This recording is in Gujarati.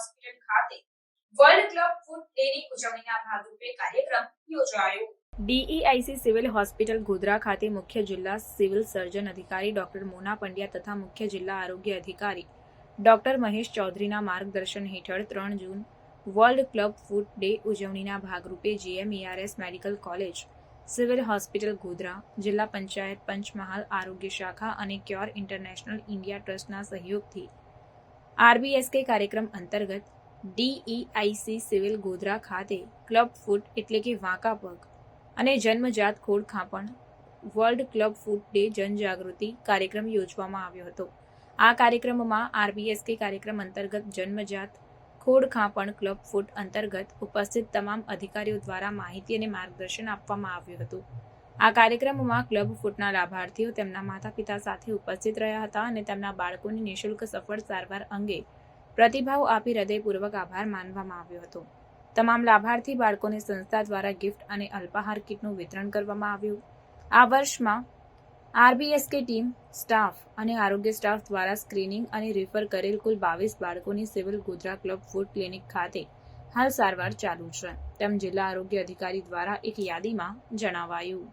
હોસ્પિટલ ખાતે વર્લ્ડ ક્લબ ફૂડ ડેની ઉજવણીના ભાગરૂપે કાર્યક્રમ યોજાયો। DEIC સિવિલ હોસ્પિટલ ગોધરા ખાતે મુખ્ય જિલ્લા સિવિલ સર્જન અધિકારી ડોક્ટર મોના પંડ્યા તથા મુખ્ય જિલ્લા આરોગ્ય અધિકારી ડોક્ટર મહેશ ચૌધરીના માર્ગદર્શન હેઠળ 3 જૂન વર્લ્ડ ક્લબ ફૂડ ડે ઉજવણીના ભાગરૂપે GMERS medical college, civil hospital Godhra, જિલ્લા પંચાયત પંચમહાલ આરોગ્ય શાખા અને ક્યોર ઇન્ટરનેશનલ ઇન્ડિયા ટ્રસ્ટના સહયોગથી RBSK કાર્યક્રમ અંતર્ગત DEIC સિવિલ ગોધરા ખાતે ક્લબ ફૂડ એટલે કે વાંકા પગ અને જન્મજાત ખોડ ખાંપણ વર્લ્ડ ક્લબ ફૂડ ડે જનજાગૃતિ કાર્યક્રમ યોજવામાં આવ્યો હતો। આ કાર્યક્રમમાં RBSK કાર્યક્રમ અંતર્ગત જન્મજાત ખોડ ખાંપણ ક્લબ ફૂડ અંતર્ગત ઉપસ્થિત તમામ અધિકારીઓ દ્વારા માહિતી અને માર્ગદર્શન આપવામાં આવ્યું હતું। આ કાર્યક્રમમાં ક્લબ ફૂડના લાભાર્થીઓ તેમના માતા પિતા સાથે ઉપસ્થિત રહ્યા હતા અને તેમના બાળકોની નિઃશુલ્ક સફળ સારવાર અંગે પ્રતિભાવ આપી હૃદયપૂર્વક આભાર માનવામાં આવ્યો હતો। તમામ લાભાર્થી બાળકોને સંસ્થા દ્વારા ગિફ્ટ અને અલ્પાહાર કીટનું વિતરણ કરવામાં આવ્યું। આ વર્ષમાં RBSK ટીમ, સ્ટાફ અને આરોગ્ય સ્ટાફ દ્વારા સ્ક્રીનિંગ અને રિફર કરેલ કુલ 22 બાળકોની civil Godhra club food clinic ખાતે હાલ સારવાર ચાલુ છે, તેમ જિલ્લા આરોગ્ય અધિકારી દ્વારા એક યાદીમાં જણાવાયું।